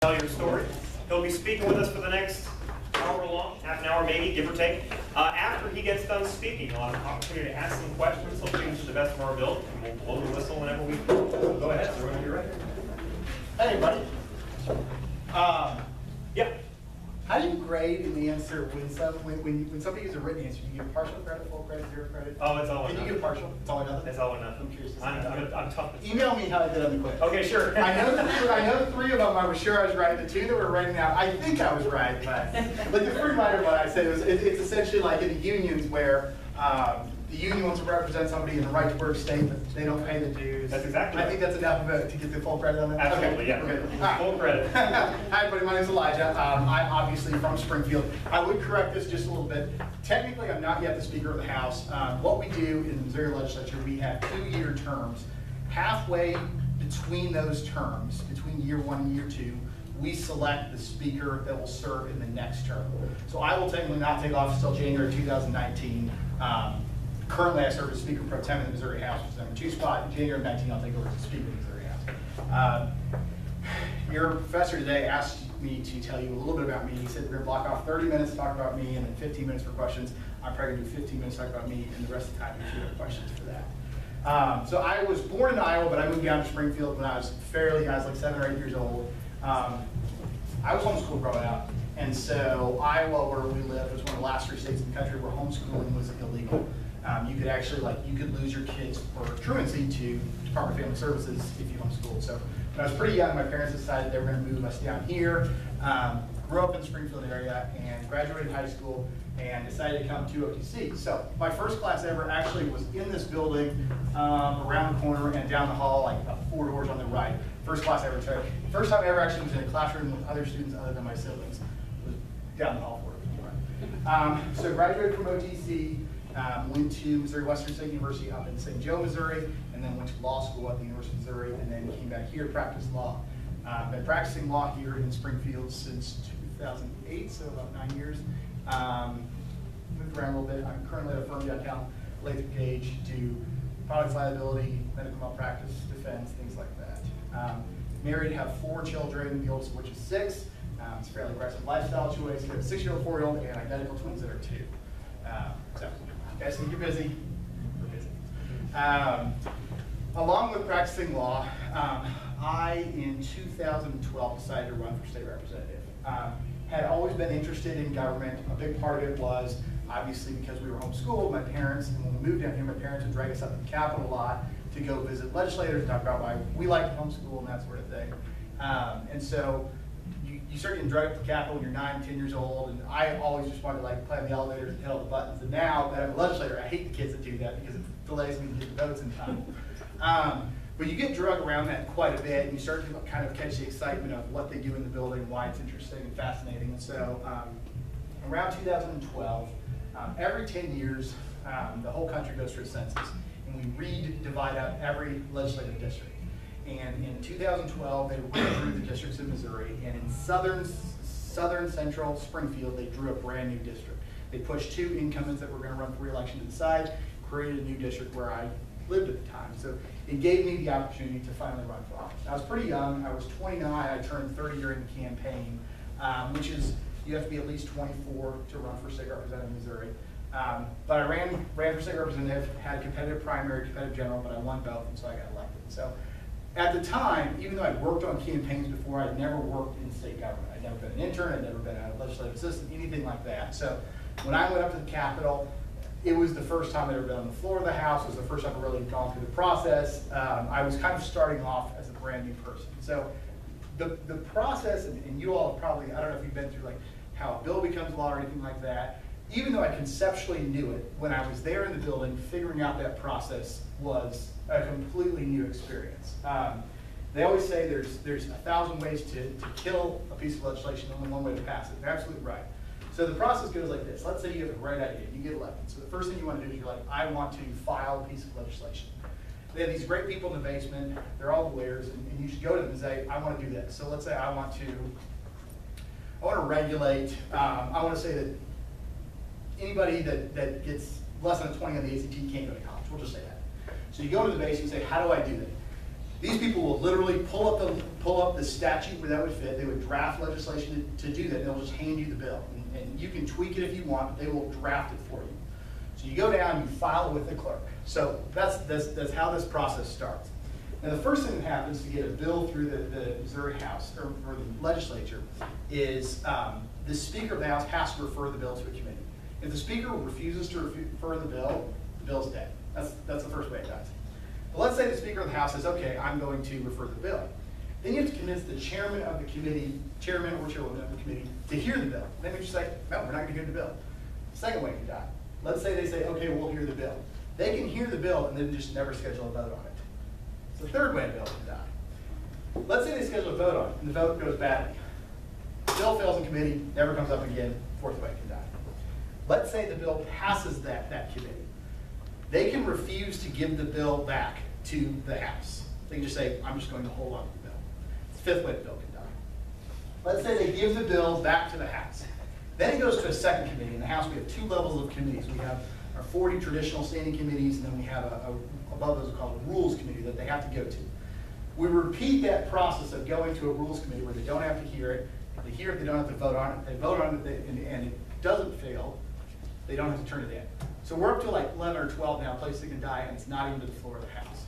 Tell your story. He'll be speaking with us for the next hour long, half an hour maybe, give or take. After he gets done speaking, you'll have an opportunity to ask some questions. He'll treat you to the best of our ability, and we'll blow the whistle whenever we go ahead. So whenever you're ready. Hey, buddy. Yeah. How do you grade in the answer when somebody gives a written answer? Do you give partial credit, full credit, zero credit? Oh, it's all or nothing. Can you give partial? It's all or nothing? It's all or nothing. I'm curious. I'm tough. Email me how I did on the quiz. Okay, sure. I know three of them I was sure I was right. The two that were writing out, I think I was right, but like the free rider one I said, it's essentially like in the unions where the union wants to represent somebody in the right to work state, but they don't pay the dues. That's exactly right. I think that's enough of it to get the full credit on that. Absolutely, yeah. Okay. Full credit. Hi everybody, my name is Elijah. I'm obviously from Springfield. I would correct this just a little bit. Technically, I'm not yet the Speaker of the House. What we do in the Missouri legislature, we have 2-year terms. Halfway between those terms, between year 1 and year 2, we select the speaker that will serve in the next term. So I will technically not take office until January 2019. Currently, I serve as Speaker Pro Tem in the Missouri House, which is number 2 spot. In January 19, I'll take over as Speaker of the Missouri House. Your professor today asked me to tell you a little bit about me. He said we're going to block off 30 minutes to talk about me and then 15 minutes for questions. I'm probably going to do 15 minutes to talk about me, and the rest of the time you should have questions for that. So I was born in Iowa, but I moved down to Springfield when I was like 7 or 8 years old. I was homeschooled growing up, and so Iowa, where we live, was one of the last 3 states in the country where homeschooling was illegal. You could actually, you could lose your kids for truancy to Department of Family Services if you homeschooled. So when I was pretty young, my parents decided they were going to move us down here. Grew up in the Springfield area and graduated high school and decided to come to OTC. So my first class ever actually was in this building, around the corner and down the hall, like 4 doors on the right. First class I ever took. First time I ever actually was in a classroom with other students other than my siblings. It was down the hall 4 doors on the right. So graduated from OTC. Went to Missouri Western State University up in St. Joe, Missouri, and then went to law school at the University of Missouri, and then came back here to practice law. Been practicing law here in Springfield since 2008, so about 9 years. Moved around a little bit. I'm currently at a firm downtown, Lathrop Gage, do product liability, medical malpractice, defense, things like that. Married, have 4 children, the oldest of which is 6. It's a fairly aggressive lifestyle choice. We have a 6-year-old, 4-year-old, and identical twins that are 2. So, you guys think you're busy? We're busy. Along with practicing law, I, in 2012, decided to run for state representative. Had always been interested in government. A big part of it was, obviously, because we were homeschooled, my parents, and when we moved down here, my parents would drag us up to the Capitol a lot to go visit legislators and talk about why we liked homeschool and that sort of thing. And so, you start getting dragged up to the Capitol when you're 9, 10 years old, and I always just wanted to play on the elevators and hit all the buttons. And now that I'm a legislator, I hate the kids that do that because it delays me to get the votes in time. But you get drugged around that quite a bit, and you start to kind of catch the excitement of what they do in the building, why it's interesting and fascinating. And so around 2012, every 10 years, the whole country goes through a census, and we divide out every legislative district. And in 2012, they drew the districts in Missouri, and in southern central Springfield, they drew a brand new district. They pushed 2 incumbents that were going to run for re-election to the side, created a new district where I lived at the time. So it gave me the opportunity to finally run for office. I was pretty young. I was 29. I turned 30 during the campaign, which is, you have to be at least 24 to run for state representative in Missouri. But I ran for state representative, had a competitive primary, competitive general, but I won both, and so I got elected. So at the time, even though I'd worked on campaigns before, I'd never worked in state government. I'd never been an intern, I'd never been a legislative assistant, anything like that. So when I went up to the Capitol, it was the first time I'd ever been on the floor of the House. It was the first time I'd really gone through the process. I was kind of starting off as a brand new person. So the process, and you all probably, I don't know if you've been through how a bill becomes law or anything like that, even though I conceptually knew it, when I was there in the building, figuring out that process was a completely new experience. They always say there's 1,000 ways to kill a piece of legislation, only one way to pass it. They're absolutely right. So the process goes like this. Let's say you have a great idea, you get elected. So the first thing you want to do is you're like, I want to file a piece of legislation. They have these great people in the basement, they're all lawyers, and you should go to them and say, I want to do this. So let's say I want to regulate, I want to say that anybody that gets less than a 20 on the ACT can't go to college. We'll just say that. So you go to the base and you say, how do I do that? These people will literally pull up the statute where that would fit. They would draft legislation to do that. They'll just hand you the bill. And you can tweak it if you want, but they will draft it for you. So you go down, you file it with the clerk. So that's how this process starts. Now the first thing that happens to get a bill through the Missouri House, or the legislature, is the Speaker of the House has to refer the bill to a committee. If the Speaker refuses to refer the bill's dead. That's the first way it dies. But let's say the Speaker of the House says, okay, I'm going to refer the bill. Then you have to convince the chairman of the committee, chairman or chairwoman of the committee, to hear the bill. Then we just say, no, we're not going to hear the bill. Second way it can die. Let's say they say, okay, we'll hear the bill. They can hear the bill and then just never schedule a vote on it. It's the third way a bill can die. Let's say they schedule a vote on it and the vote goes badly. Bill fails in committee, never comes up again, fourth way it can die. Let's say the bill passes that committee. They can refuse to give the bill back to the House. They can just say, I'm just going to hold on to the bill. It's the fifth way the bill can die. Let's say they give the bill back to the House. Then it goes to a second committee. In the House, we have two levels of committees. We have our 40 traditional standing committees, and then we have above those called a rules committee that they have to go to. We repeat that process of going to a rules committee where they don't have to hear it. They hear it, they don't have to vote on it. They vote on it, and it doesn't fail. They don't have to turn it in. So we're up to like 11 or 12 now, places that can die, and it's not even to the floor of the House.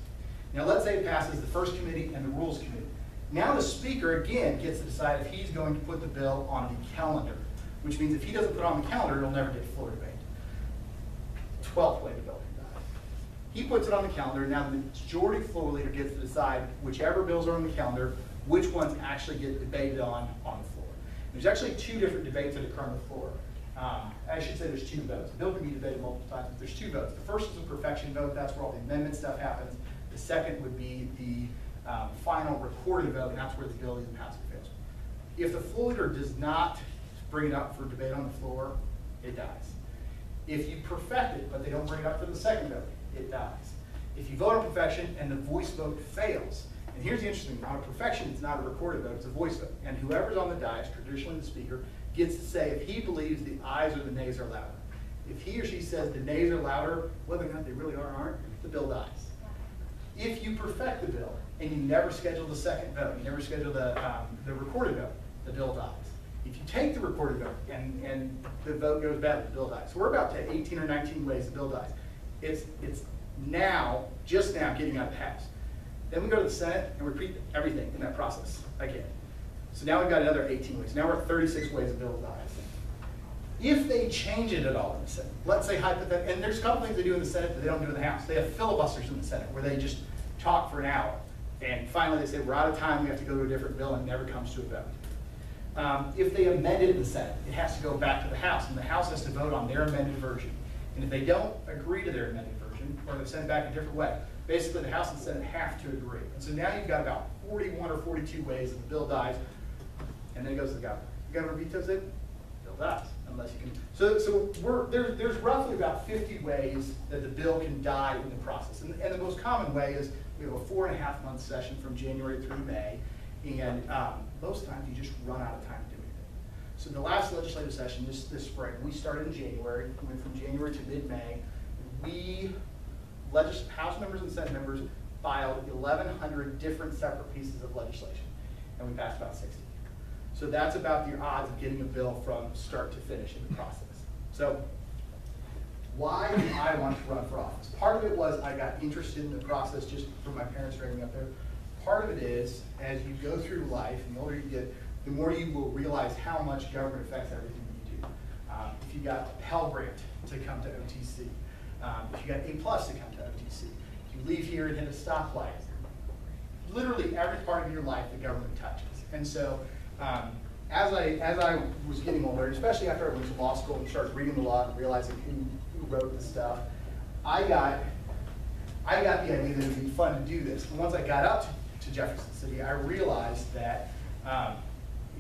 Now let's say it passes the first committee and the rules committee. Now the Speaker, again, gets to decide if he's going to put the bill on the calendar, which means if he doesn't put it on the calendar, it'll never get floor debate. 12th way the bill can die. He puts it on the calendar, and now the majority floor leader gets to decide whichever bills are on the calendar, which ones actually get debated on the floor. There's actually two different debates that occur on the floor. I should say there's two votes. The bill can be debated multiple times, but there's two votes. The first is a perfection vote. That's where all the amendment stuff happens. The second would be the final recorded vote, and that's where the bill either passes or fails. If the floor leader does not bring it up for debate on the floor, it dies. If you perfect it, but they don't bring it up for the second vote, it dies. If you vote on perfection and the voice vote fails, and here's the interesting thing, on a perfection, it's not a recorded vote, it's a voice vote. And whoever's on the dais, traditionally the Speaker, gets to say if he believes the ayes or the nays are louder. If he or she says the nays are louder, whether or not they really are or aren't, the bill dies. If you perfect the bill and you never schedule the second vote, you never schedule the recorded vote, the bill dies. If you take the recorded vote and the vote goes bad, the bill dies. So we're about to 18 or 19 ways the bill dies. It's now, just now, getting out of the House. Then we go to the Senate and repeat everything in that process again. So now we've got another 18 ways. Now we're at 36 ways the bill dies. If they change it at all in the Senate, let's say hypothetically, and there's a couple things they do in the Senate that they don't do in the House. They have filibusters in the Senate where they just talk for an hour. And finally they say, we're out of time, we have to go to a different bill, and it never comes to a vote. If they amend it in the Senate, it has to go back to the House, and the House has to vote on their amended version. And if they don't agree to their amended version, or they send it back a different way, basically the House and Senate have to agree. And so now you've got about 41 or 42 ways that the bill dies, and then it goes to the governor. The governor vetoes it, the bill dies, unless you can. So there's roughly about 50 ways that the bill can die in the process. And the most common way is we have a 4.5-month session from January through May, and most times you just run out of time to do anything. So the last legislative session this spring, we started in January, we went from January to mid-May. House members and Senate members filed 1,100 different separate pieces of legislation, and we passed about 60. So that's about your odds of getting a bill from start to finish in the process. So why did I want to run for office? Part of it was I got interested in the process just from my parents raising me up there. Part of it is, as you go through life, and the older you get, the more you will realize how much government affects everything you do. If you got a Pell Grant to come to OTC, if you got A+ to come to OTC, if you leave here and hit a stoplight, literally every part of your life the government touches. And so as I was getting older, especially after I went to law school and started reading the law and realizing who wrote the stuff, I got the idea that it would be fun to do this. And once I got up to Jefferson City, I realized that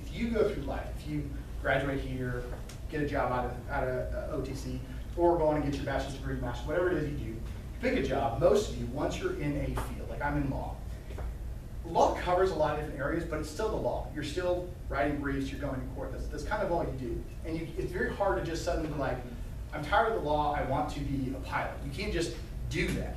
if you go through life, if you graduate here, get a job out of OTC, or go on and get your bachelor's degree, master's, whatever it is you do, pick a job. Most of you, once you're in a field, like I'm in law, law covers a lot of different areas, but it's still the law. You're still writing briefs, you're going to court. That's kind of all you do. And it's very hard to just suddenly be like, I'm tired of the law, I want to be a pilot. You can't just do that.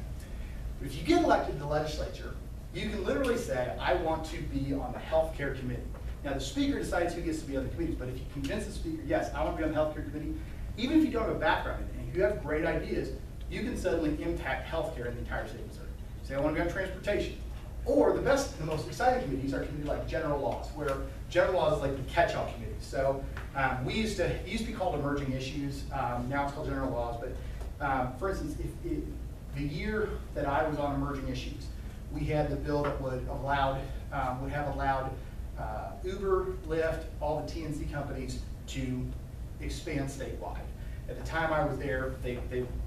But if you get elected to the legislature, You can literally say, I want to be on the healthcare committee. Now the speaker decides who gets to be on the committees, but if you convince the speaker, yes, I want to be on the healthcare committee, even if you don't have a background in it, and you have great ideas, you can suddenly impact healthcare in the entire state of Missouri. Say, I want to be on transportation. Or the best, the most exciting committees are committees like general laws, where general laws is like the catch-all committee. So it used to be called emerging issues, now it's called general laws, but for instance, the year that I was on emerging issues, we had the bill that would have allowed Uber, Lyft, all the TNC companies to expand statewide. At the time I was there, they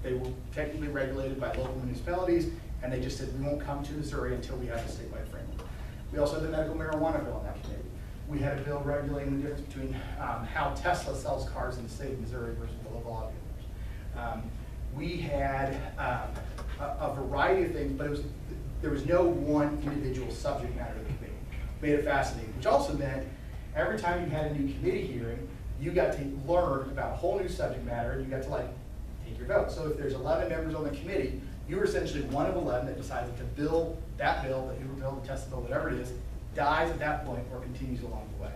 were technically regulated by local municipalities, and they just said, we won't come to Missouri until we have a statewide framework. We also had the medical marijuana bill in that committee. We had a bill regulating the difference between how Tesla sells cars in the state of Missouri versus the local automakers. We had a variety of things, but there was no one individual subject matter of the committee. Made it fascinating, which also meant every time you had a new committee hearing, you got to learn about a whole new subject matter, and you got to take your vote. So if there's 11 members on the committee, you were essentially one of 11 that decided to bill, the Uber bill, the Tesla bill, whatever it is, dies at that point or continues along the way.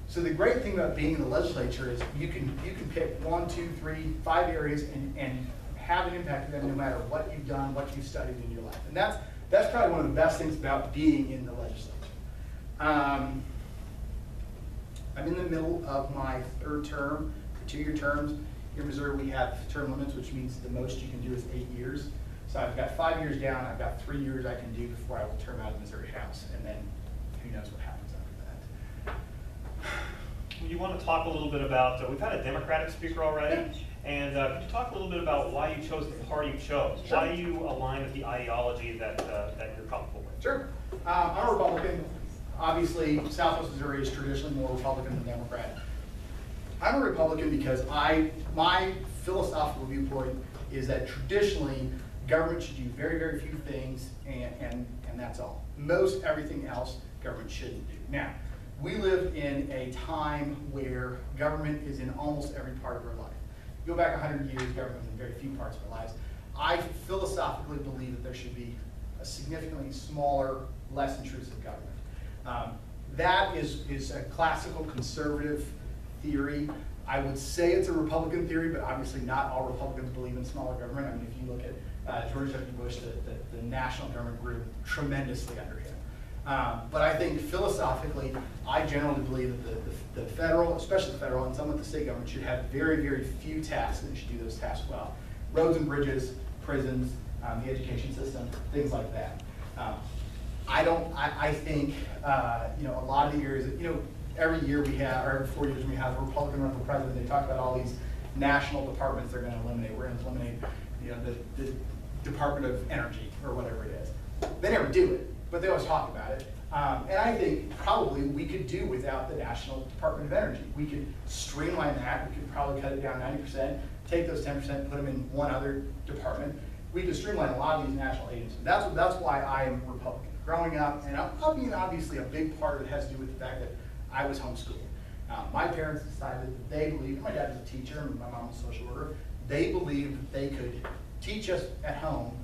So the great thing about being in the legislature is you can pick 1, 2, 3, 5 areas and have an impact on them no matter what you've done, what you've studied in your life. And that's probably one of the best things about being in the legislature. I'm in the middle of my 3rd term, 2-year terms. Here in Missouri, we have term limits, which means the most you can do is 8 years. So I've got 5 years down, I've got 3 years I can do before I will term out of Missouri House, and then who knows what happens after that. You want to talk a little bit about, we've had a Democratic speaker already, and could you talk a little bit about why you chose the party you chose? Sure. Why you align with the ideology that you're comfortable with? Sure. I'm a Republican. Obviously, Southwest Missouri is traditionally more Republican than Democrat. I'm a Republican because my philosophical viewpoint is that traditionally government should do very, very few things, and that's all. Most everything else government shouldn't do. Now, we live in a time where government is in almost every part of our life. You go back 100 years, government was in very few parts of our lives. I philosophically believe that there should be a significantly smaller, less intrusive government. That is a classical conservative theory. I would say it's a Republican theory, but obviously not all Republicans believe in smaller government. I mean, if you look at George W. Bush, the national government grew tremendously under him. But I think philosophically, I generally believe that the federal, especially the federal, and some of the state government should have very, very few tasks, and they should do those tasks well. Roads and bridges, prisons, the education system, things like that. I think, a lot of the areas, every year we have, or every 4 years we have a Republican run for president. They talk about all these national departments they're going to eliminate. We're going to eliminate, the Department of Energy or whatever it is. They never do it, but they always talk about it. And I think probably we could do without the National Department of Energy. We could streamline that. We could probably cut it down 90%, take those 10%, put them in one other department. We could streamline a lot of these national agencies. That's why I am Republican. Growing up, and obviously a big part of it has to do with the fact that I was homeschooled. My parents decided that they believed, my dad was a teacher and my mom was a social worker, they believed that they could teach us at home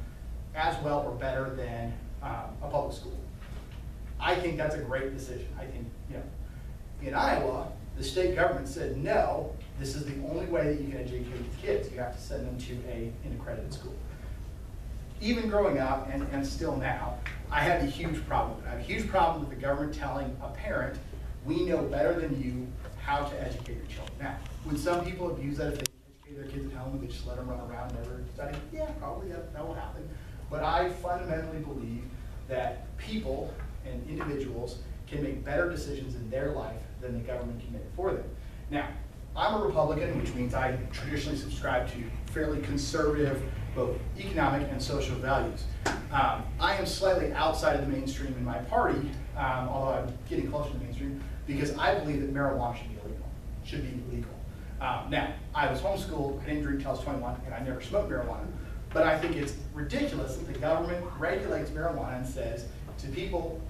as well or better than a public school. I think that's a great decision. I think, in Iowa, the state government said, no, this is the only way that you can educate kids. You have to send them to an accredited school. Even growing up, and still now, I have a huge problem with it. I have a huge problem with the government telling a parent, we know better than you how to educate your children. Now, would some people abuse that if they educate their kids at home and they just let them run around and never study? Yeah, probably that will happen. But I fundamentally believe that people and individuals can make better decisions in their life than the government can make for them. Now, I'm a Republican, which means I traditionally subscribe to fairly conservative, both economic and social values. I am slightly outside of the mainstream in my party, although I'm getting closer to the mainstream, because I believe that marijuana should be illegal. Now, I was homeschooled, I didn't drink until I was 21, and I never smoked marijuana. But I think it's ridiculous that the government regulates marijuana and says to people,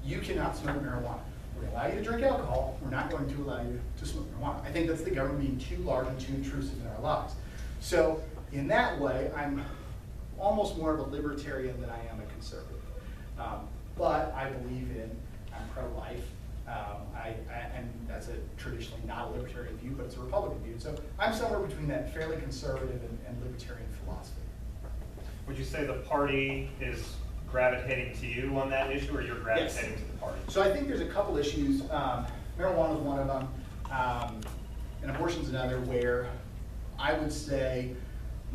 you cannot smoke marijuana. We're going to allow you to drink alcohol, we're not going to allow you to smoke marijuana. I think that's the government being too large and too intrusive in our lives. So in that way, I'm almost more of a libertarian than I am a conservative. but I believe in, I'm pro-life. And that's a traditionally not a libertarian view, but it's a Republican view. So I'm somewhere between that fairly conservative and libertarian philosophy. Would you say the party is gravitating to you on that issue, or you're gravitating to the party? So I think there's a couple issues. Marijuana is one of them, and abortion is another, where I would say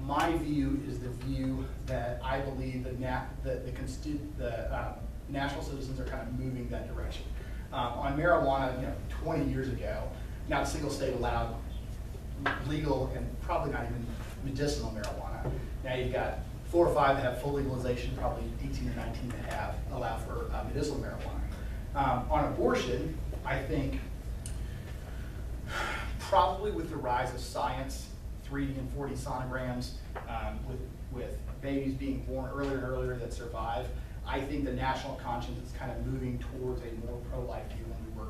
my view is the view that I believe the national citizens are kind of moving that direction. On marijuana, 20 years ago, not a single state allowed legal and probably not even medicinal marijuana. Now you've got 4 or 5 that have full legalization, probably 18 or 19 that allow for medicinal marijuana. On abortion, I think probably with the rise of science, 3D and 4D sonograms, with babies being born earlier and earlier that survive, I think the national conscience is kind of moving towards a more pro-life view than we were,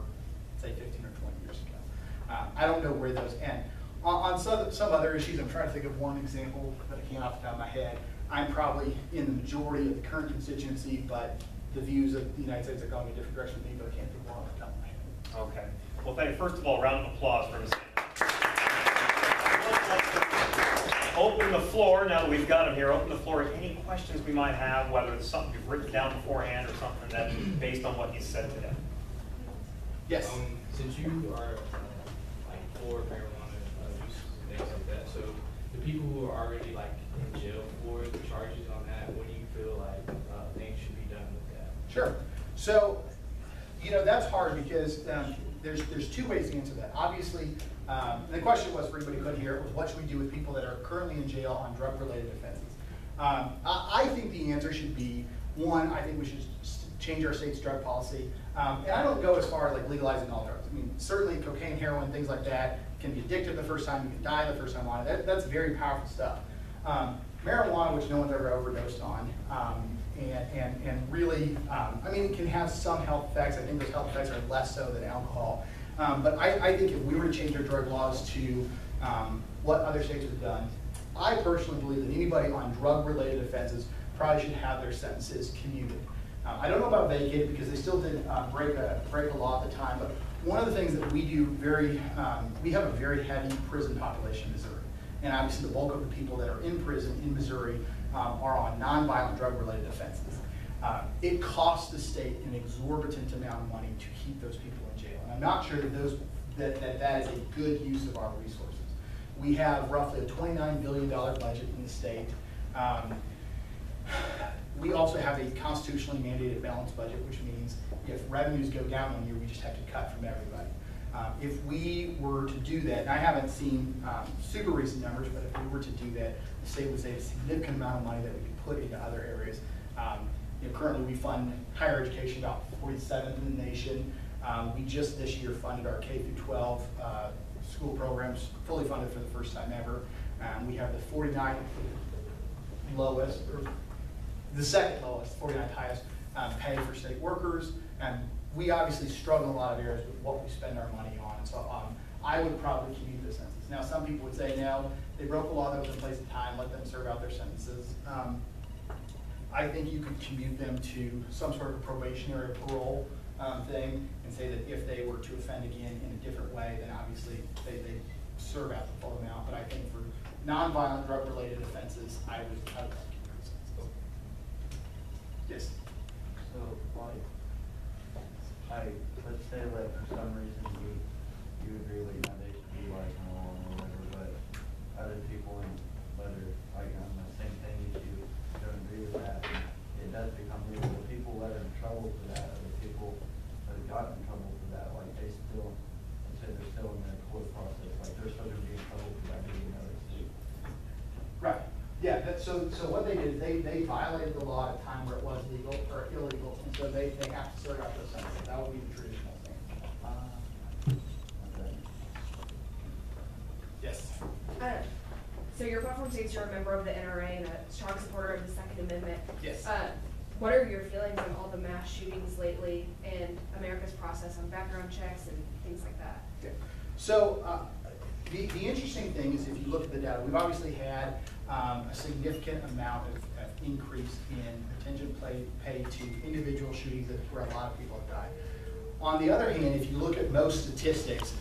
say, 15 or 20 years ago. I don't know where those end. On some other issues, I'm trying to think of one example that I came off the top of my head. I'm probably in the majority of the current constituency, but the views of the United States are going in a different direction than me, but I can't think of one off the top of my head. Okay. Well, thank you. First of all, round of applause for Ms. Open the floor, now that we've got him here, open the floor. Any questions we might have, whether it's something you've written down beforehand or something that, based on what he said today. Yes. Since you are like for marijuana use and things like that, so the people who are already like in jail for the charges on that, what do you feel like things should be done with that? Sure. So, that's hard because there's 2 ways to answer that. Obviously, and the question was, for anybody who couldn't hear it, was what should we do with people that are currently in jail on drug-related offenses? I think the answer should be, 1, I think we should change our state's drug policy. And I don't go as far as like legalizing all drugs. I mean, certainly cocaine, heroin, things like that can be addictive the first time, you can die the first time on it. That's very powerful stuff. Marijuana, which no one's ever overdosed on, and really, it can have some health effects. I think those health effects are less so than alcohol. But I think if we were to change our drug laws to what other states have done, I personally believe that anybody on drug-related offenses probably should have their sentences commuted. I don't know about vacated because they still did break a law at the time, but one of the things that we do we have a very heavy prison population in Missouri. And obviously the bulk of the people that are in prison in Missouri are on nonviolent drug-related offenses. It costs the state an exorbitant amount of money to keep those people in jail. And I'm not sure that that is a good use of our resources. We have roughly a $29 billion budget in the state. We also have a constitutionally mandated balanced budget, which means if revenues go down one year, we just have to cut from everybody. If we were to do that, and I haven't seen super recent numbers, but if we were to do that, the state would save a significant amount of money that we could put into other areas. Currently we fund higher education about 47th in the nation. We just this year funded our K through 12 school programs, fully funded for the first time ever. We have the 49th lowest, or the second lowest, 49th highest pay for state workers. And we obviously struggle in a lot of areas with what we spend our money on. And so I would probably commute the sentences. Now some people would say, no, they broke a law that was in place at the time, let them serve out their sentences. I think you could commute them to some sort of probationary parole thing and say that if they were to offend again in a different way, then obviously they serve out the full amount. But I think for nonviolent drug-related offenses, I would commute the sentence. Yes? So, let's say that for some reason you agree with they should be like normal or whatever, but other people, whether like on the same thing as you don't agree with that, it does become legal. The people that are in trouble for that, or the people that have gotten in trouble for that, like they still, let's say they're still in their court process, like they're still going to be in trouble for that being noticed. Right. Yeah, so what they did is they violated the law at a time where it was legal or illegal, and so they have to serve out those sentences. That would be the traditional thing. Okay. Yes. So your platform states you're a member of the NRA and a strong supporter of the Second Amendment. Yes. What are your feelings on all the mass shootings lately and America's process on background checks and things like that? Okay. So the interesting thing is if you look at the data, we've obviously had a significant amount of increase in attention paid to individual shootings where a lot of people have died. On the other hand, if you look at most statistics,